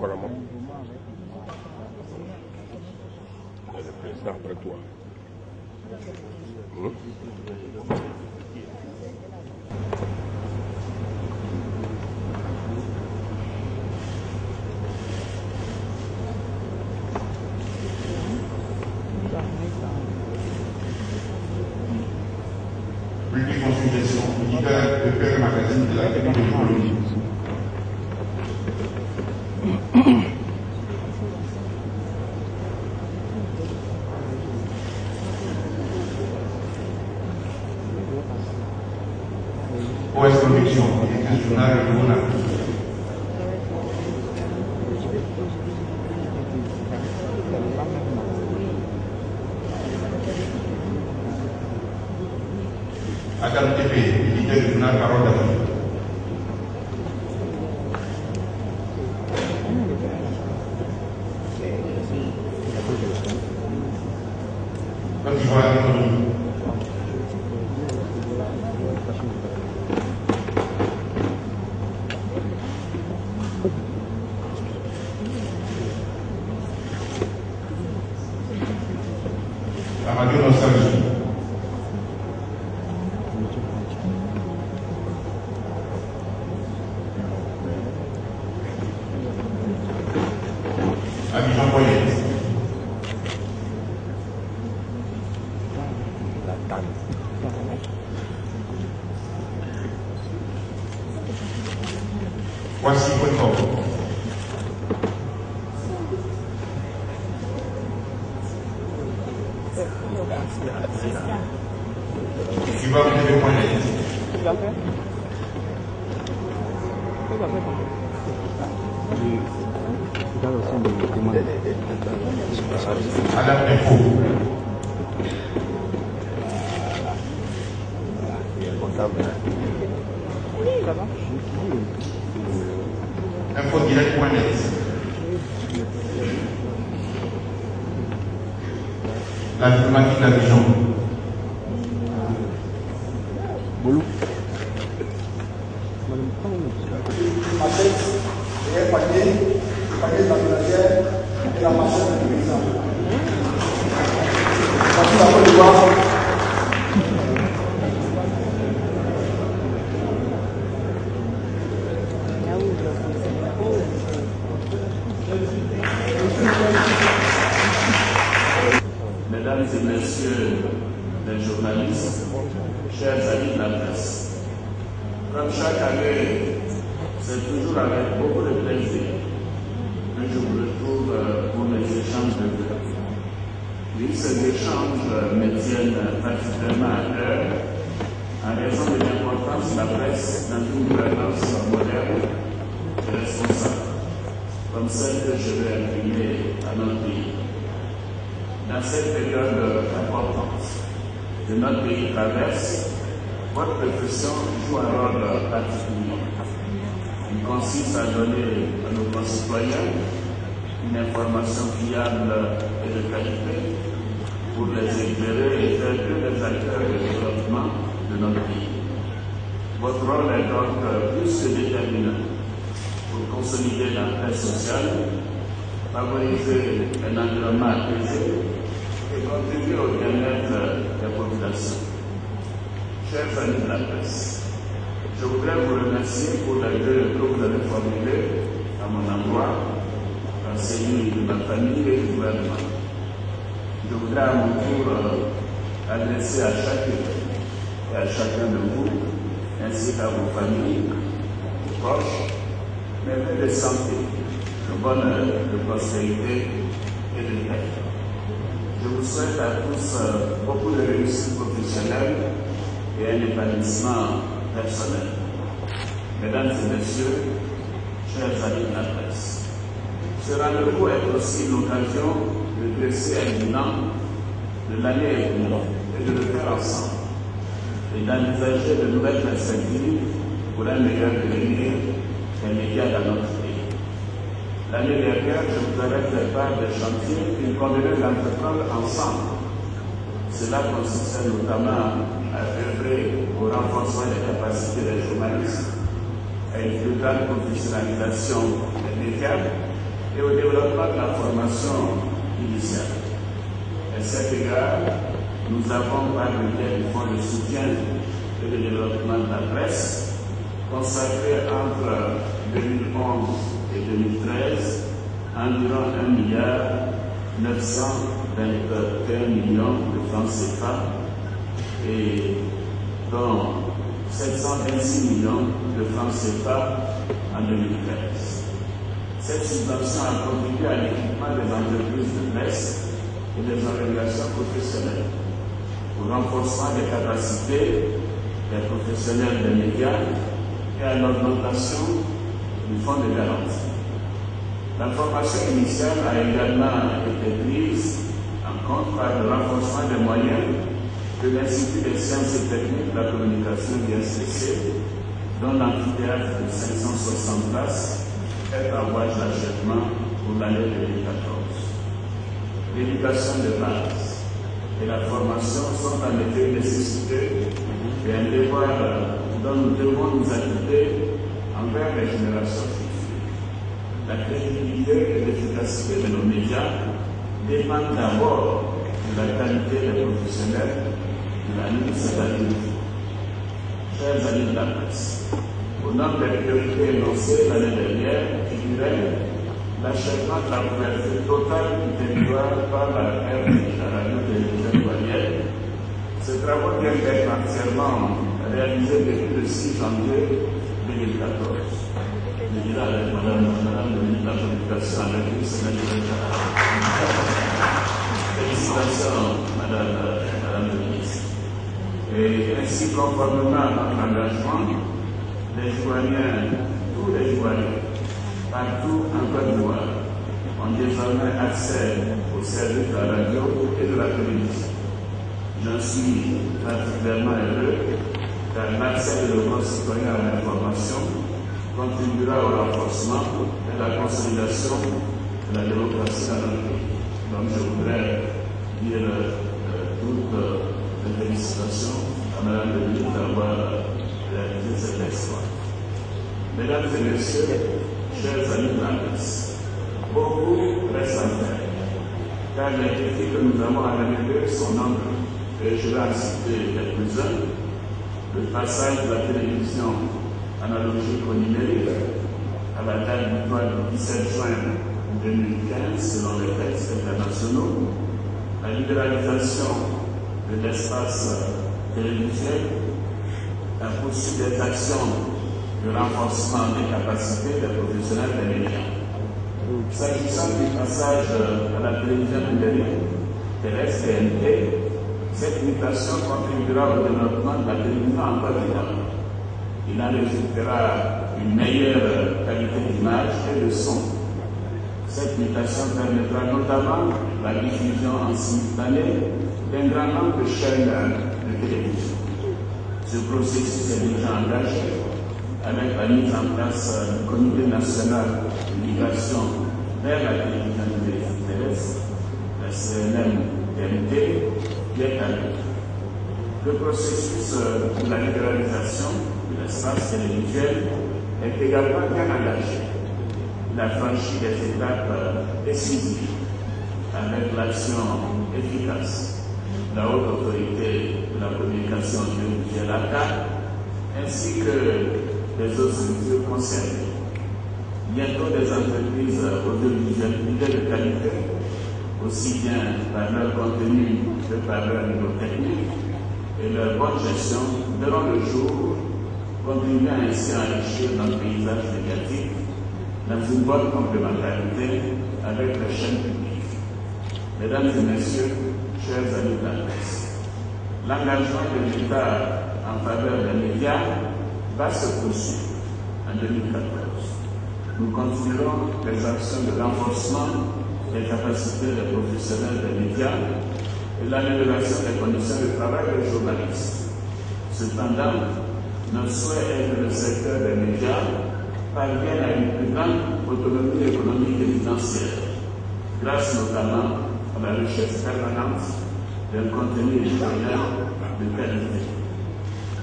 Vraiment. Je fais ça après toi. Rubrique consultation, éditeur de Père Magazine de l'Académie de Colombie. OS Production, un journal de Monaco. Adam TP, éditeur du journal Parole d'Afrique. Côte d'Ivoire, économie. La radio Nostalgie. Abidjan Poyet. Voici Poitou. Cuba TV.net. Adam Info. Infodirect.net. La diplomatie d'Abidjan. Mesdames et messieurs les journalistes, chers amis de la presse, comme chaque année, c'est toujours avec beaucoup de plaisir que je vous retrouve pour les échanges de vues. Oui, ces échanges me tiennent particulièrement à cœur en raison de l'importance de la presse dans une gouvernance moderne et responsable, comme celle que je vais imprimer à notre pays. Dans cette période importante que notre pays traverse, votre profession joue un rôle particulier. Il consiste à donner à nos concitoyens une information fiable et de qualité pour les éclairer et faire que les acteurs de développement de notre pays. Votre rôle est donc plus que déterminant pour consolider la paix sociale, favoriser un environnement apaisé et contribuer au bien-être des populations. Chers amis de la presse, je voudrais vous remercier pour l'aide que vous avez formulée à mon endroit, en celui de ma famille et du gouvernement. Je voudrais à mon tour adresser à chacun et à chacun de vous, ainsi qu'à vos familles, vos proches, mes vœux de santé, de bonheur, de prospérité et de paix. Je vous souhaite à tous beaucoup de réussite professionnelle et un épanouissement personnel. Mesdames et messieurs, chers amis de la presse, ce rendez-vous est aussi l'occasion de dresser un bilan de l'année écoulée et de le faire ensemble et d'envisager de nouvelles perspectives pour un meilleur devenir des médias dans notre pays. L'année dernière, je vous avais fait part des chantiers qu'il convenait d'entreprendre ensemble. Cela consistait notamment à œuvrer au renforcement des capacités des journalistes, à une plus grande professionnalisation des médias et au développement de la formation initiale. À cet égard, nous avons, par le biais du Fonds de soutien et de développement de la presse, consacré entre 2011 et 2013 environ 1,921 milliard de francs CFA et dont 726 millions de francs CFA en 2013. Cette subvention a contribué à l'équipement des entreprises de presse et des organisations professionnelles, au renforcement des capacités des professionnels des médias et à l'augmentation du fonds de garantie. La formation initiale a également été prise en compte par le renforcement des moyens de l'Institut des sciences et techniques de la communication de l'INSTC, dont l'amphithéâtre de 560 places est en voie d'achèvement pour l'année 2014. L'éducation de base et la formation sont en effet une nécessité et un devoir dont nous devons nous acquitter envers les générations futures. La crédibilité et l'efficacité de nos médias dépendent d'abord de la qualité des professionnels de la municipalité. Chers amis de la presse, au nom des priorités énoncées l'année dernière, figurait l'achèvement de la couverture totale du territoire par la RDI, la radio-télévision douanière. Ce travaux vient d'être entièrement réalisé depuis le 6 janvier 2014. Je dirais avec Madame le ministre de la Communication avec une semaine de retard. Félicitations, Madame le ministre. Et ainsi, conformément à notre engagement, les Ivoiriens, tous les Ivoiriens, partout en Côte d'Ivoire, ont désormais accès aux services de la radio et de la télévision. J'en suis particulièrement heureux car l'accès de nos concitoyens à l'information contribuera au renforcement et à la consolidation de la démocratie dans notre pays. Donc je voudrais dire toutes les félicitations à Mme le ministre d'avoir réalisé cet exploit. Mesdames et messieurs, chers amis de la presse, beaucoup reste à faire, car les défis que nous avons à relever sont nombreux, et je vais en citer quelques-uns. Le passage de la télévision analogique au numérique à la date du 17 juin 2015 selon les textes internationaux, la libéralisation de l'espace télévisuel, la poursuite des actions de renforcement des capacités des professionnels des médias. S'agissant du passage à la télévision numérique terrestre TNT, cette mutation contribuera au développement de la télévision en Côte d'Ivoire. Il en résultera une meilleure qualité d'image et de son. Cette mutation permettra notamment la diffusion en simultané d'un grand nombre de chaînes de télévision. Ce processus est déjà engagé avec la mise en place du Comité national de migration vers la télévision numérique terrestre, la CNM-TNT, qui est à l'œuvre. Le processus de la libéralisation de l'espace télévisuel est également bien engagé. Il a franchi des étapes décisives avec l'action efficace de la Haute Autorité de la Communication audiovisuelle ACA ainsi que des autres structures concernées. Bientôt des entreprises audiovisuelles privées de qualité, aussi bien par leur contenu que par leur niveau technique et leur bonne gestion, verront le jour, contribuant ainsi à enrichir notre paysage médiatique dans une bonne complémentarité avec les chaînes publiques. Mesdames et messieurs, chers amis de la presse, l'engagement de l'État en faveur des médias va se poursuivre en 2014. Nous continuerons les actions de renforcement des capacités des professionnels des médias et l'amélioration des conditions de travail des journalistes. Cependant, notre souhait est que le secteur des médias parvienne à une plus grande autonomie économique et financière, grâce notamment à la recherche permanente d'un contenu éditorial de qualité.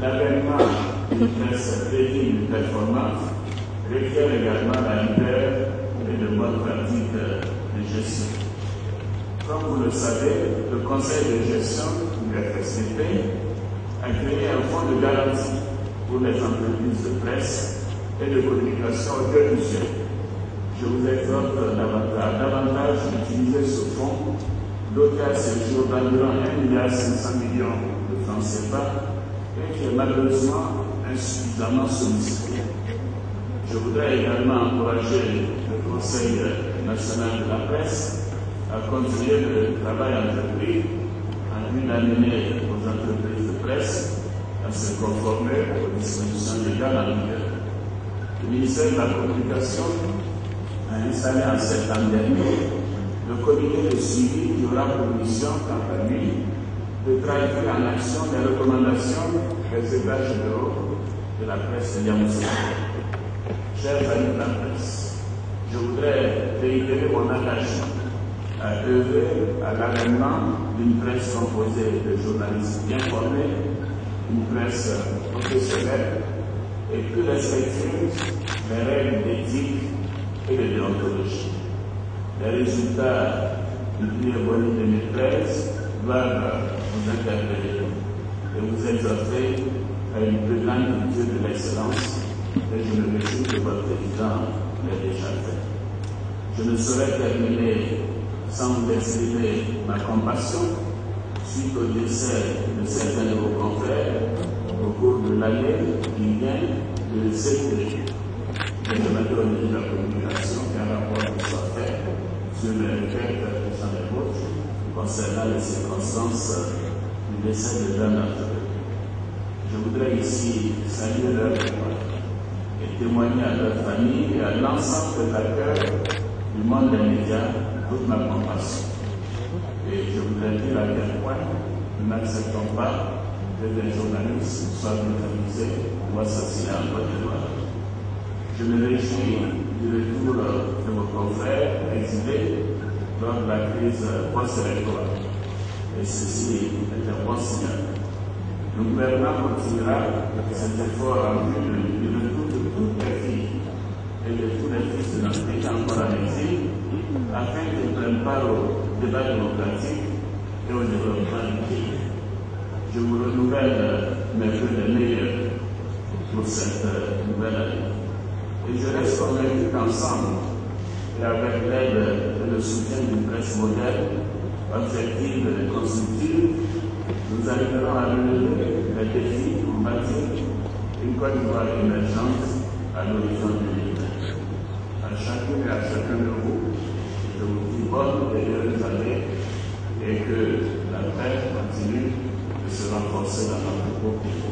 L'avènement d'une presse crédible et performante requiert également la rigueur et de bonnes pratiques de gestion. Comme vous le savez, le Conseil de gestion du FSCP a créé un fonds de garantie pour les entreprises de presse et de communication audiovisuelle. Je vous exhorte davantage d'utiliser ce fonds doté à ce jour d'environ 1,5 milliard de francs CFA et qui est malheureusement insuffisamment sollicité. Je voudrais également encourager le Conseil national de la presse à continuer le travail entrepris en vue d'amener aux entreprises de presse à se conformer aux dispositions légales en vigueur. Le ministère de la Communication a installé en septembre dernier le comité de suivi qui aura pour mission, quant à lui, de traduire en action les recommandations des États généraux de la presse yamoussoukro. Chers amis de la presse, je voudrais réitérer mon engagement à œuvrer à l'avènement d'une presse composée de journalistes bien formés, une presse professionnelle et plus respectueuse des règles d'éthique et de déontologie. Les résultats du prix Ebony 2013 doivent vous interpeller et vous exhorter à une plus grande culture de l'excellence, et je me réjouis que votre président l'ait déjà fait. Je ne saurais terminer sans vous exprimer ma compassion suite au décès de certains de vos confrères au cours de l'année qui vient de s'écouler. Je demande au ministre de la Communication qu'un rapport soit fait sur les requêtes de Jean Desvôtres concernant les circonstances du décès de l'un d'entre eux. Je voudrais ici saluer leur mémoire et témoigner à leur famille et à l'ensemble des acteurs du monde des médias toute ma compassion. Et je voudrais dire à quel point nous n'acceptons pas que des journalistes soient brutalisés ou assassinés en Côte d'Ivoire. Je me réjouis du retour de vos confrères exilés lors de la crise post-électorale. Et ceci est un bon signal. Le gouvernement continuera cet effort en vue du retour de toutes les filles et de tous les fils de notre pays encore en exil, afin qu'ils prennent part au débat démocratique et au développement du pays. Je vous renouvelle mes vœux les meilleurs pour cette nouvelle année. Et je reste convaincu qu'ensemble, et avec l'aide et le soutien d'une presse moderne, objective et constructive, nous arriverons à relever les défis pour bâtir une Côte d'Ivoire émergente à l'horizon 2020. À chacune et à chacun de vous, je vous dis bonne et heureuse année et que la paix continue de se renforcer dans notre beau pays.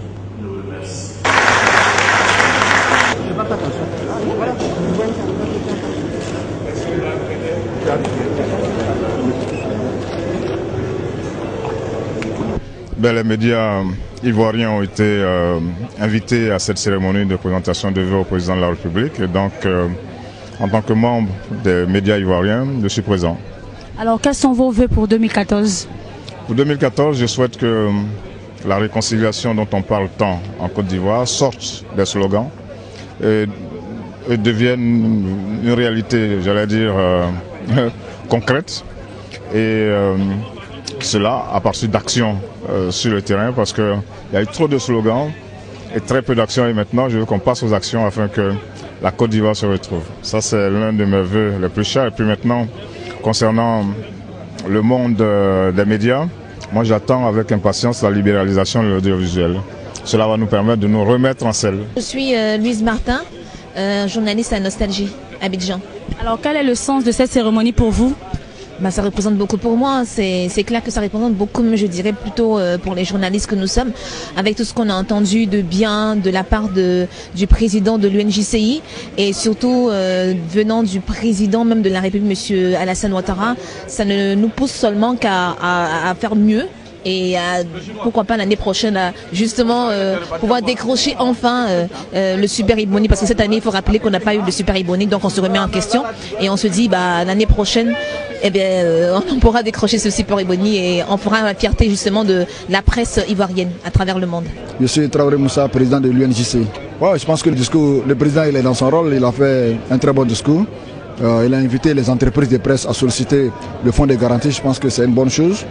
Je vous remercie. Les médias ivoiriens ont été invités à cette cérémonie de présentation de vœux au président de la République. Et donc, en tant que membre des médias ivoiriens, je suis présent. Alors, quels sont vos vœux pour 2014? Pour 2014, je souhaite que la réconciliation dont on parle tant en Côte d'Ivoire sorte des slogans et devienne une réalité, j'allais dire, concrète. Et cela à partir d'actions sur le terrain, parce qu'il y a eu trop de slogans et très peu d'actions. Et maintenant, je veux qu'on passe aux actions afin que la Côte d'Ivoire se retrouve. Ça, c'est l'un de mes vœux les plus chers. Et puis maintenant, concernant le monde des médias, moi j'attends avec impatience la libéralisation de l'audiovisuel. Cela va nous permettre de nous remettre en selle. Je suis Louise Martin, journaliste à Nostalgie, Abidjan. Alors, quel est le sens de cette cérémonie pour vous? Ça représente beaucoup pour moi, c'est clair que ça représente beaucoup, je dirais plutôt pour les journalistes que nous sommes, avec tout ce qu'on a entendu de bien de la part du président de l'UNJCI et surtout venant du président même de la République, M. Alassane Ouattara. Ça ne nous pousse seulement qu'à faire mieux. Et pourquoi pas l'année prochaine justement pouvoir décrocher enfin le Super Ebony, parce que cette année il faut rappeler qu'on n'a pas eu le Super Ebony, donc on se remet en question et on se dit l'année prochaine on pourra décrocher ce Super Ebony et on fera la fierté justement de la presse ivoirienne à travers le monde. Je suis Traoré Moussa, président de l'UNJCI. Ouais, je pense que le président il est dans son rôle, il a fait un très bon discours. Il a invité les entreprises de presse à solliciter le fonds de garantie, je pense que c'est une bonne chose.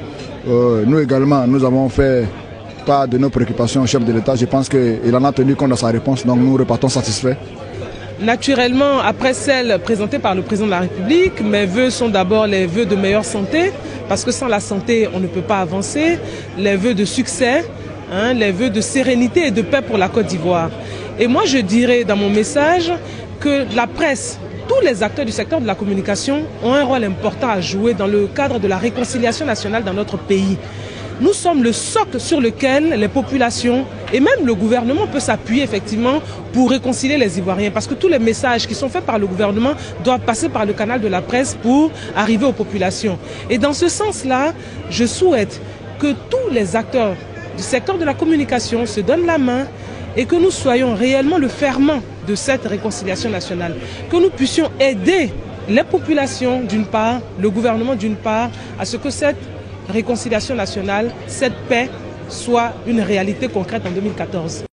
Nous également, nous avons fait part de nos préoccupations au chef de l'État. Je pense qu'il en a tenu compte dans sa réponse, donc nous repartons satisfaits. Naturellement, après celle présentée par le président de la République, mes vœux sont d'abord les vœux de meilleure santé, parce que sans la santé, on ne peut pas avancer, les vœux de succès, les vœux de sérénité et de paix pour la Côte d'Ivoire. Et moi, je dirais dans mon message que la presse, tous les acteurs du secteur de la communication ont un rôle important à jouer dans le cadre de la réconciliation nationale dans notre pays. Nous sommes le socle sur lequel les populations et même le gouvernement peut s'appuyer effectivement pour réconcilier les Ivoiriens. Parce que tous les messages qui sont faits par le gouvernement doivent passer par le canal de la presse pour arriver aux populations. Et dans ce sens-là, je souhaite que tous les acteurs du secteur de la communication se donnent la main et que nous soyons réellement le ferment de cette réconciliation nationale. Que nous puissions aider les populations d'une part, le gouvernement d'une part, à ce que cette réconciliation nationale, cette paix, soit une réalité concrète en 2014.